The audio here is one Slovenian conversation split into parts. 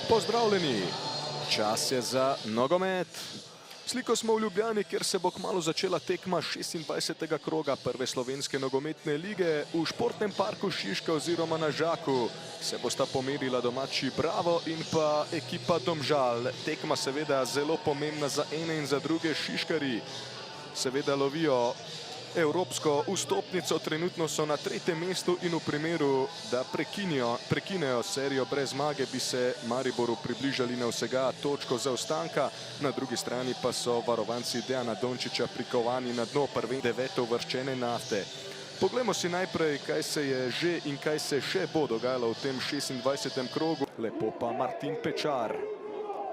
Pozdravljeni, čas je za nogomet. Sliko smo v Ljubljani, kjer se bo kmalu začela tekma 26. kroga prve slovenske nogometne lige. V športnem parku Šiška oziroma na Žaku se bosta pomerila domači Bravo in pa ekipa Domžal. Tekma seveda zelo pomembna za ene in za druge šiškari. Seveda lovijo evropsko vstopnico, trenutno so na 3. mestu in v primeru, da prekinejo serijo brez zmage, bi se Mariboru približali na vsega točko zaostanka. Na drugi strani pa so varovanci Dejana Dončića prikovani na dno devetouvrščene Nafte. Poglejmo si najprej, kaj se je že in kaj se še bo dogajalo v tem 26. krogu. Lepo pa Martin Pečar.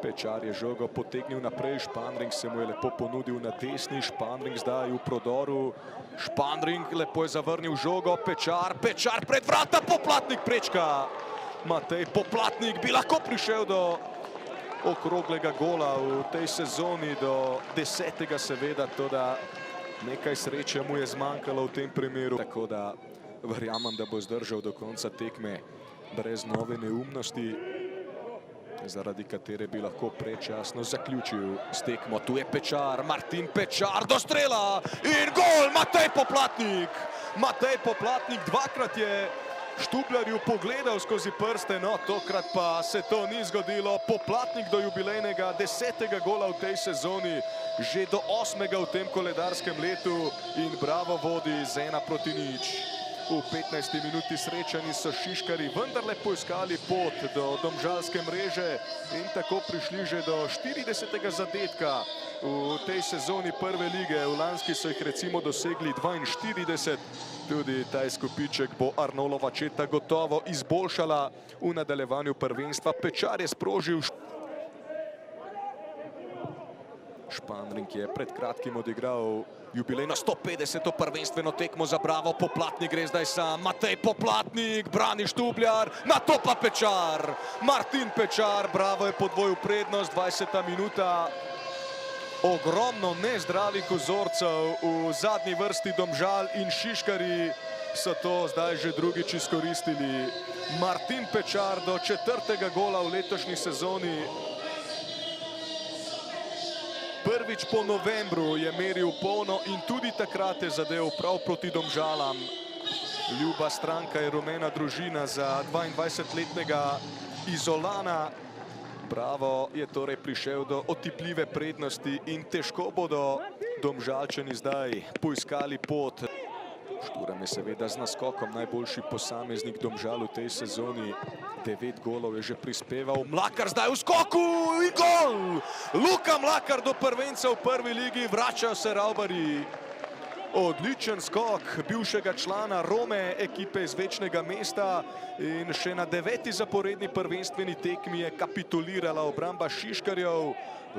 Pečar je žogo potegnil naprej, Španring se mu je lepo ponudil na desni, Španring zdaj v prodoru. Španring lepo je zavrnil žogo, Pečar pred vrata, Poplatnik prečka. Matej Poplatnik bi lahko prišel do okroglega gola v tej sezoni, do 10. seveda, toda nekaj sreče mu je zmanjkalo v tem primeru. Tako da verjamem, da bo zdržal do konca tekme brez nove neumnosti, zaradi katere bi lahko predčasno zaključil s tekmo. Tu je Pečar, Martin Pečar do strela in gol! Matej Poplatnik! Matej Poplatnik dvakrat je Štubljarju pogledal skozi prste, no tokrat pa se to ni zgodilo. Poplatnik do jubilejnega 10. gola v tej sezoni, že do 8. v tem koledarskem letu in Bravo vodi z 1:0. V 15. minuti srečani so šiškari vendarle poiskali pot do domžalske mreže in tako prišli že do 40. zadetka v tej sezoni prve lige. V lanski so jih recimo dosegli 42. Tudi ta izkupiček bo Arnolova četa gotovo izboljšala v nadaljevanju prvenstva. Pečar je sprožil. Španring je pred kratkim odigral jubilejno 150. prvenstveno tekmo za Bravo. Poplatnik gre zdaj sam. Matej Poplatnik brani Štubljar, nato pa Pečar. Martin Pečar, Bravo je podvojil prednost, 20. minuta. Ogromno nezdravih vzorcev v zadnji vrsti Domžal in šiškari so to zdaj že drugič izkoristili. Martin Pečar do 4. gola v letošnji sezoni. Prvič po novembru je meril polno in tudi takrat je zadev prav proti Domžalam. Ljuba stranka je rumena družina za 22-letnega Izolana. Bravo je torej prišel do otipljive prednosti in težko bodo Domžalčani zdaj poiskali pot. Šturam je seveda z naskokom najboljši posameznik Domžal v tej sezoni. 9 golov je že prispeval. Mlakar zdaj v skoku in gol! Luka Mlakar do prvenca v prvi ligi, vračajo se Ravbarji. Odličen skok bivšega člana Rome, ekipe iz Večnega mesta, in še na 9. zaporedni prvenstveni tekmi je kapitulirala obramba šiškarjev.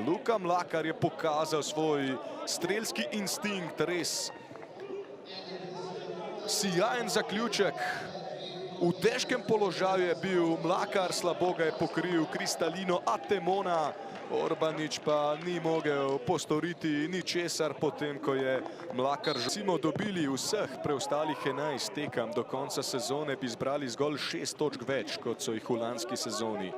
Luka Mlakar je pokazal svoj strelski instinkt, res sijajen zaključek. V težkem položaju je bil Mlakar, slabo ga je pokril Kristalino Atemona. Orbanič pa ni mogel postoriti ničesar potem, ko je Mlakar recimo dobili vseh preostalih 11 tekem do konca sezone, bi zbrali zgolj 6 točk več, kot so jih v lanski sezoni.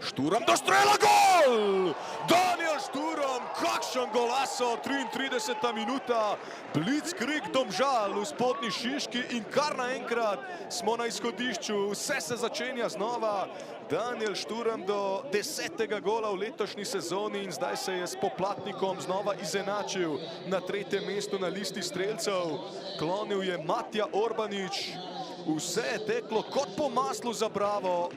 Šturam do strela, gol! Daniel Šturam, kakšen golaso, 33. minuta, blitzkrieg Domžal v spodnji Šiški in kar naenkrat smo na izhodišču, vse se začenja znova. Daniel Šturam do 10. gola v letošnji sezoni in zdaj se je s Poplatnikom znova izenačil na 3. mestu na listi strelcev. Klonil je Matija Orbanič, vse je teklo kot po maslu za Bravo.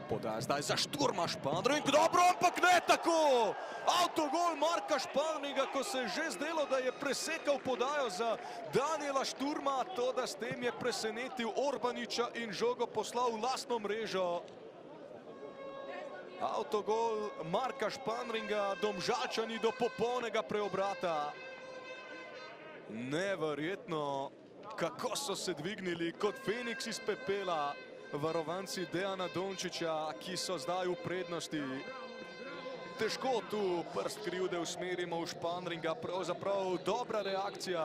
Podaj zdaj za Šturma, Španring, dobro, ampak ne tako! Avtogol Marka Španringa, ko se je že zdelo, da je presekal podajo za Daniela Šturma, toda s tem je presenetil Orbaniča in žogo poslal v lastno mrežo. Avtogol Marka Španringa, Domžalčani do popolnega preobrata. Neverjetno, kako so se dvignili kot Feniks iz pepela varovanci Dejana Dončića, ki so zdaj v prednosti. Težko tu prst krivde usmerimo v Španringa, pravzaprav dobra reakcija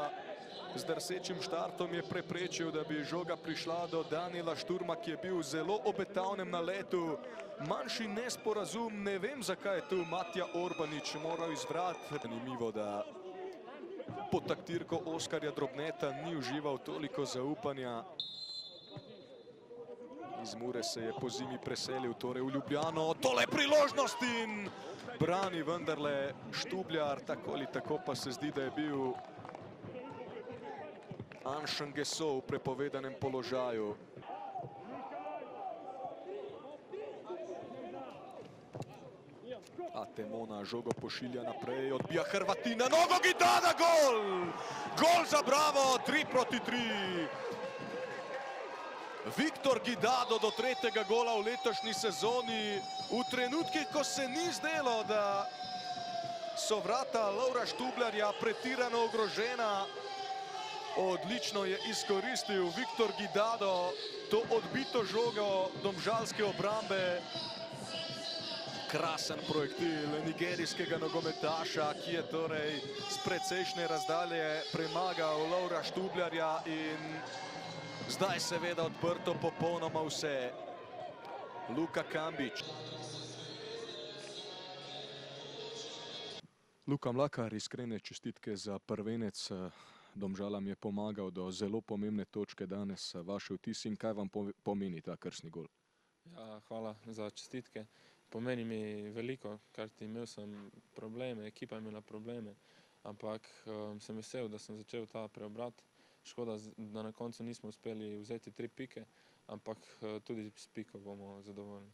Z drsečim štartom je preprečil, da bi žoga prišla do Danila Šturma, ki je bil v zelo obetavnem naletu. Manjši nesporazum, ne vem, zakaj je tu Matija Orbanič moral izvrati. Zanimivo, da pod taktirko Oskarja Drobneta ni užival toliko zaupanja. Iz Mure se je po zimi preselil torej v Ljubljano. Tole priložnost in brani vendarle Štubljar, tako ali tako pa se zdi, da je bil Anšen Geso v prepovedanem položaju. Atemona žogo pošilja naprej, odbija Hrvatina, nogo Gidada, gol! Gol za Bravo, 3-3. Viktor Gidado do tretjega gola v letošnji sezoni. V trenutkih, ko se ni zdelo, da so vrata Lovra Štubljarja pretirano ogrožena, odlično je izkoristil Viktor Gidado to odbito žogo domžalske obrambe. Krasen projektil nigerijskega nogometaša, ki je torej z precejšnje razdalje premagal Lovra Štubljarja in zdaj seveda odprto popolnoma vse. Luka Kambič. Luka Mlakar, iskrene čestitke za prvenec. Domžalam je pomagal do zelo pomembne točke danes. Vaše vtisi in kaj vam pomeni ta krstni gol? Ja, hvala za čestitke. Pomeni mi veliko, ker imel sem probleme, ekipa je imela probleme, ampak sem vesel, da sem začel ta preobrat. Škoda, da na koncu nismo uspeli vzeti 3 pike, ampak tudi s piko bomo zadovoljni.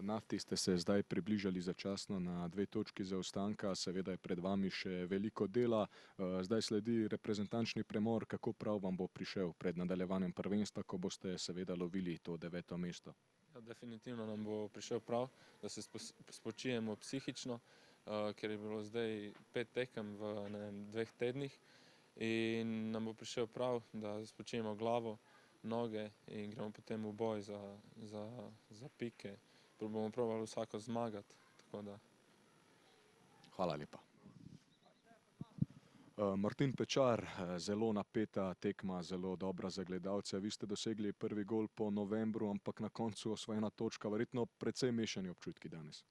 Nafti ste se zdaj približali začasno na 2 točki zaostanka, seveda je pred vami še veliko dela. Zdaj sledi reprezentančni premor, kako prav vam bo prišel pred nadaljevanjem prvenstva, ko boste seveda lovili to 9. mesto? Ja, definitivno nam bo prišel prav, da se spočijemo psihično, ker je bilo zdaj 5 tekem v 2 tednih in nam bo prišel prav, da spočijemo glavo, noge in gremo potem v boj za pike. Bomo probali vsako zmagati, tako da. Hvala lepa. Martin Pečar, zelo napeta tekma, zelo dobra za gledalce. Vi ste dosegli prvi gol po novembru, ampak na koncu osvojena točka, verjetno precej mešani občutki danes.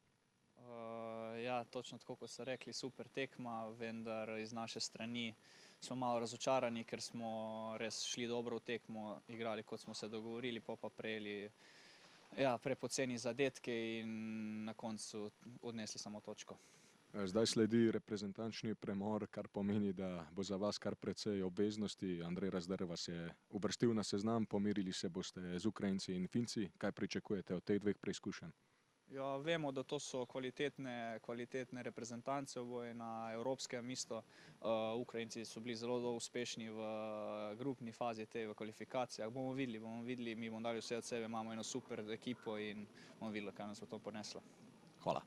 Ja, točno tako, kot ste rekli, super tekma, vendar iz naše strani smo malo razočarani, ker smo res šli dobro v tekmo, igrali kot smo se dogovorili, pa prejeli prepoceni zadetke in na koncu odnesli samo točko. Zdaj sledi reprezentančni premor, kar pomeni, da bo za vas kar precej obveznosti. Andrej Razdr vas je uvrstil na seznam, pomerili se boste z Ukrajinci in Finci. Kaj pričakujete od teh 2 preizkušenj? Ja, vemo, da to so kvalitetne reprezentance na evropskem mestu. Ukrajinci so bili zelo uspešni v grupni fazi v kvalifikacijah. Bomo videli, mi bomo dali vse od sebe, imamo eno super ekipo in bomo videli, kaj nas bo to poneslo. Hvala.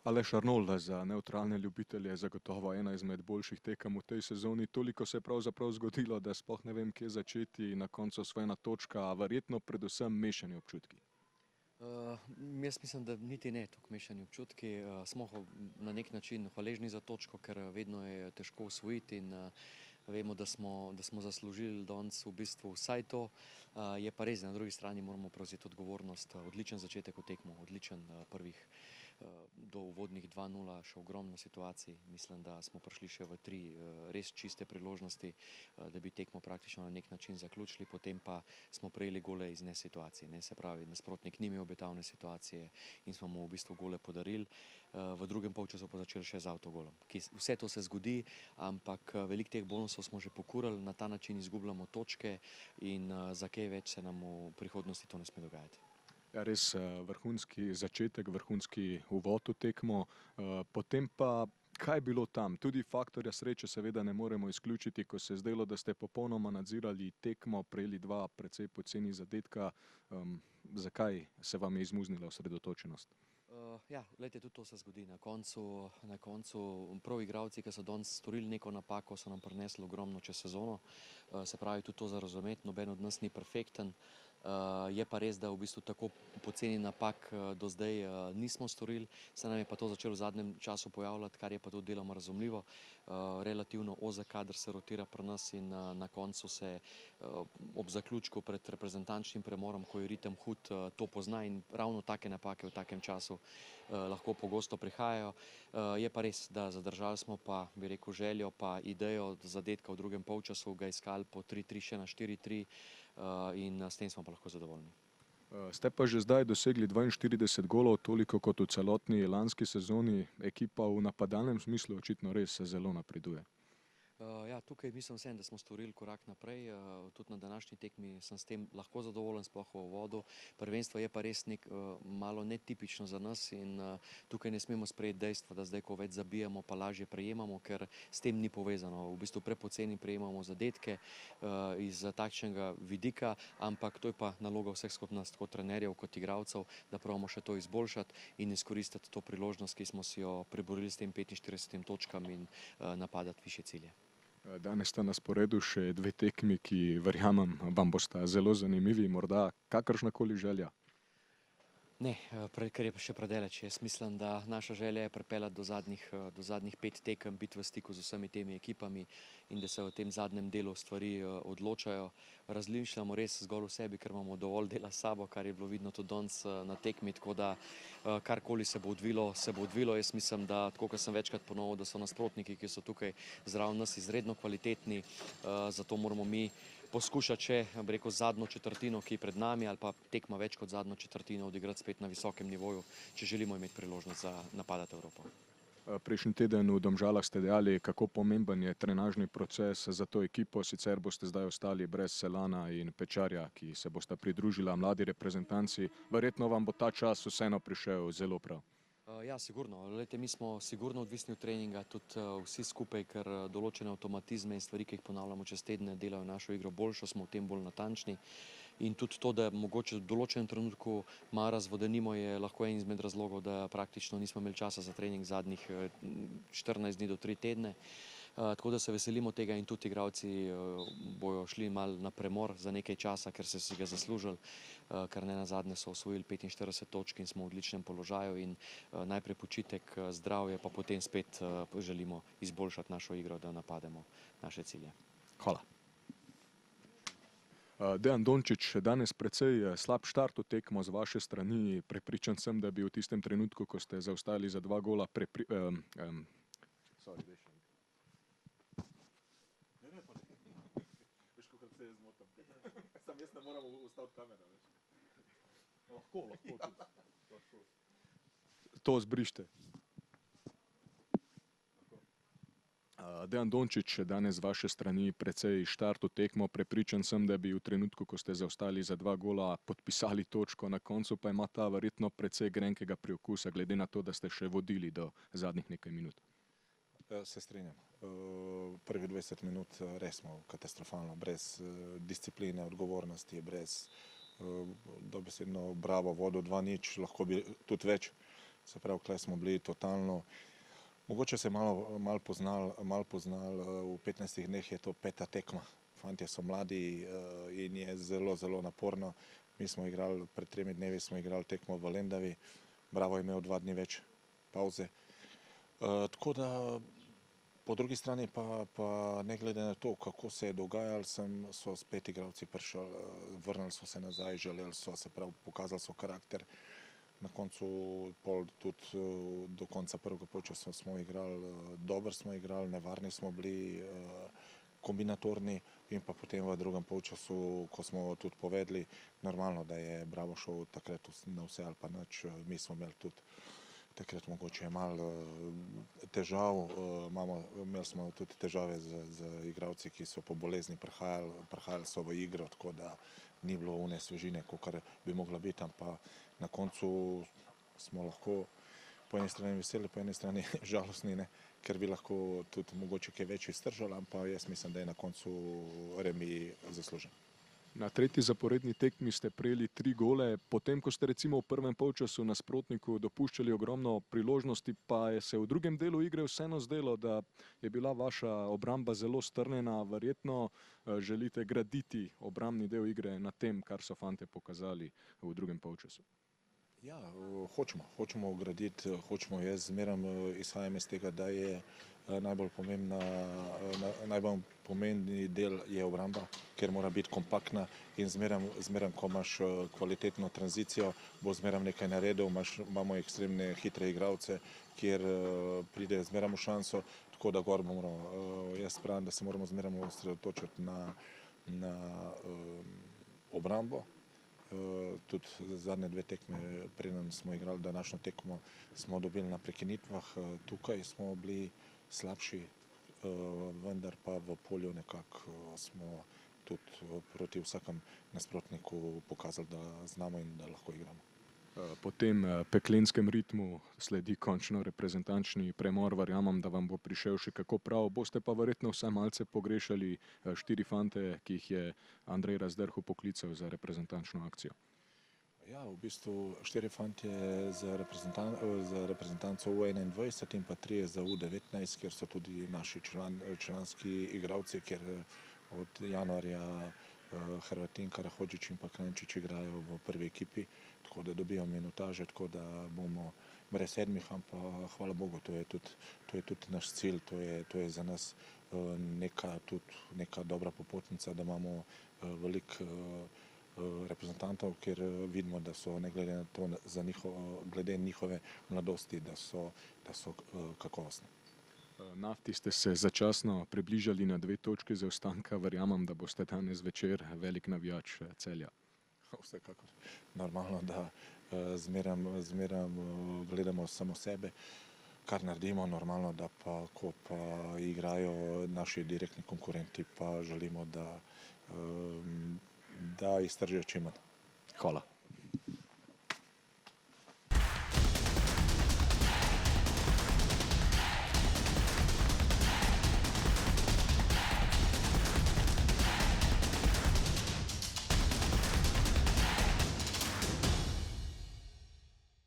Aleš Arnold, za nevtralne ljubitelje je zagotovo ena izmed boljših tekem v tej sezoni. Toliko se je pravzaprav zgodilo, da sploh ne vem, kje začeti. Na koncu osvojena točka, a verjetno predvsem mešani občutki. Jaz mislim, da niti ne toliko mešani občutki. Smo na nek način hvaležni za točko, ker vedno je težko osvojiti in vemo, da smo zaslužili danes v bistvu vsaj to. Je pa res, na drugi strani moramo prevzeti odgovornost. Odličen začetek v tekmo, odličen prvih do uvodnih 2-0, še ogromno situacij. Mislim, da smo prišli še v 3 res čiste priložnosti, da bi tekmo praktično na nek način zaključili, potem pa smo prejeli gole iz nesituacij. Se pravi, nasprotnik ni imel obetavne situacije in smo mu v bistvu gole podarili. V drugem polčasu pa začeli še z avtogolom. Vse to se zgodi, ampak veliko teh bonusov smo že pokurali, na ta način izgubljamo točke in za kaj več se nam v prihodnosti to ne sme dogajati. Ja, res vrhunski začetek, vrhunski uvod v tekmo. Potem pa, kaj je bilo tam? Tudi faktorja sreče seveda ne moremo izključiti, ko se je zdelo, da ste popolnoma nadzirali tekmo, prejeli 2 precej poceni zadetka. Zakaj se vam je izmuznila osredotočenost? Ja, glejte, tudi to se zgodi. Na koncu prav igralci, ki so danes storili neko napako, so nam prinesli ogromno čez sezono. Se pravi, tudi to za razumeti, noben od nas ni perfekten. Je pa res, da v bistvu tako poceni napak do zdaj nismo storili, se nam je pa to začelo v zadnjem času pojavljati, kar je pa tudi deloma razumljivo. Relativno ozek kader se rotira pri nas in na koncu se ob zaključku pred reprezentančnim premorom, ko je ritem hud, to pozna in ravno take napake v takem času lahko pogosto prihajajo. Je pa res, da zadržali smo pa, bi rekel, željo pa idejo zadetka v drugem polčasu, ga iskali po 3-3 še na 4-3 in s tem smo pa lahko zadovoljni. Ste pa že zdaj dosegli 42 golov, toliko kot v celotni lanski sezoni. Ekipa v napadalnem smislu očitno res zelo napreduje. Ja, tukaj mislim vsem, da smo storili korak naprej. Tudi na današnji tekmi sem s tem lahko zadovoljen, sploh v uvodu. Prvenstvo je pa res malo netipično za nas in tukaj ne smemo sprejeti dejstva, da zdaj, ko več zabijamo, pa lažje prejemamo, ker s tem ni povezano. V bistvu prepoceni prejemamo zadetke iz takšnega vidika, ampak to je pa naloga vseh skupaj nas, tako trenerjev kot igralcev, da pravimo še to izboljšati in izkoristiti to priložnost, ki smo si jo priborili s tem 45 točkam in napadati višje cilje. Danes sta na sporedu še dve tekmi, ki verjamem vam bosta zelo zanimivi, morda kakršnakoli želja. Ne, ker je še predaleč. Jaz mislim, da naša želja je pripeljati do zadnjih 5 tekem, biti v stiku z vsemi temi ekipami in da se v tem zadnjem delu stvari odločajo. Razmišljamo res zgolj v sebi, ker imamo dovolj dela s sabo, kar je bilo vidno tudi danes na tekmi, tako da karkoli se bo odvilo, se bo odvilo. Jaz mislim, da, tako kot sem večkrat ponovil, da so nasprotniki, ki so tukaj zraven nas, izredno kvalitetni, zato moramo mi poskušati še, bi rekel, zadnjo četrtino, ki je pred nami, ali pa tekma več kot zadnjo četrtino odigrati spet na visokem nivoju, če želimo imeti priložnost za napadati Evropo. Prejšnji teden v Domžalah ste dejali, kako pomemben je trenažni proces za to ekipo, sicer boste zdaj ostali brez Selana in Pečarja, ki se bosta pridružila mladi reprezentanci. Verjetno vam bo ta čas vseeno prišel zelo prav. Ja, sigurno. Glejte, mi smo sigurno odvisni od treninga, tudi vsi skupaj, ker določene avtomatizme in stvari, ki jih ponavljamo čez tedne, delajo našo igro boljšo, smo v tem bolj natančni. In tudi to, da mogoče v določenem trenutku malo razvodenimo, je lahko en izmed razlogov, da praktično nismo imeli časa za trening zadnjih 14 dni do 3 tedne. Tako da se veselimo tega in tudi igralci bojo šli malo na premor za nekaj časa, ker so si ga zaslužili, ker ne nazadnje so osvojili 45 točk in smo v odličnem položaju in najprej počitek, zdravje, pa potem spet želimo izboljšati našo igro, da napademo naše cilje. Hvala. Dejan Dončić, danes precej slab štart v tekmo z vaše strani. Prepričan sem, da bi v tistem trenutku, ko ste zaostali za 2 gola, Sam jaz ne moram ustaviti kamera, veš. Lahko tudi. To zbrište. Dejan Dončić, danes z vaše strani precej štart v tekmo. Prepričan sem, da bi v trenutku, ko ste zaostali za 2 gola, podpisali točko, na koncu pa ima ta verjetno precej grenkega priokusa, glede na to, da ste še vodili do zadnjih nekaj minut. Se strinjam. Prvi 20 minut res smo katastrofalno, brez discipline, odgovornosti, brez dobesedno bravo vodo 2-0, lahko bi tudi več. Se pravi, tukaj smo bili totalno. Mogoče se malo poznal, v 15 dneh je to 5. tekma. Fantje so mladi in je zelo, zelo naporno. Mi smo igrali, pred 3 dnevi smo igrali tekmo v Lendavi, Bravo je imel 2 dni več pauze. Tako da po drugi strani pa ne glede na to, kako se je dogajalo, so spet igralci prišli, vrnili so se nazaj, želeli so, se pravi, pokazali so karakter. Na koncu tudi do konca prvega polčasa smo igrali, dobro smo igrali, nevarni smo bili, kombinatorni in pa potem v drugem polčasu, ko smo tudi povedali, normalno, da je Bravo šel takrat na vse ali pa nič. Mi smo imeli tudi takrat mogoče malo težav, imeli smo tudi težave z igralci, ki so po bolezni prihajali so v igro, tako da ni bilo one svežine, kakor bi mogla biti, ampak na koncu smo lahko po eni strani veseli, po eni strani žalostni, ne, ker bi lahko tudi mogoče kaj več iztržali, ampak jaz mislim, da je na koncu remi zaslužen. Na tretji zaporedni tekmi ste prejeli 3 gole, potem ko ste recimo v prvem polčasu nasprotniku dopuščali ogromno priložnosti, pa je se v drugem delu igre vseeno zdelo, da je bila vaša obramba zelo strnjena. Verjetno želite graditi obrambni del igre na tem, kar so fantje pokazali v drugem polčasu. Ja, hočemo graditi, hočemo. Jaz zmeraj izhajam iz tega, da je najbolj pomembni del je obramba, ker mora biti kompaktna in zmeraj, ko imaš kvalitetno tranzicijo, bo zmeraj nekaj naredil, imamo ekstremne hitre igralce, kjer pride zmeraj v šanso, tako da gor moramo, jaz pravim, da se moramo zmeraj osredotočiti na obrambo. Tudi zadnje 2 tekme, preden smo igrali današnjo tekmo, smo dobili na prekinitvah, tukaj smo bili slabši, vendar pa v polju nekako smo tudi proti vsakem nasprotniku pokazali, da znamo in da lahko igramo. Po tem peklenskem ritmu sledi končno reprezentančni premor. Verjamem, da vam bo prišel še kako prav. Boste pa verjetno vsaj malce pogrešali 4 fante, ki jih je Andrej Razdrhu poklical za reprezentančno akcijo. Ja, v bistvu 4 fantje za reprezentanco U21 in pa 3 za U19, kjer so tudi naši članski igralci, kjer od januarja Hrvatin, Karahodžić in pa Kranjčić igrajo v prvi ekipi, tako da dobijo minutaže, tako da bomo brez 7, ampak hvala Bogu, to je tudi naš cilj, to je za nas neka dobra popotnica, da imamo veliko reprezentantov, kjer vidimo, da so ne glede na to, glede njihove mladosti, da so kakovostni. Nafti ste se začasno približali na 2 točke zaostanka. Verjamem, da boste danes večer velik navijač Celja. Vsekakor. Normalno, da zmeraj gledamo samo sebe, kar naredimo, normalno, da pa ko pa igrajo naši direktni konkurenti, pa želimo, da iztržijo čim manj. Hvala.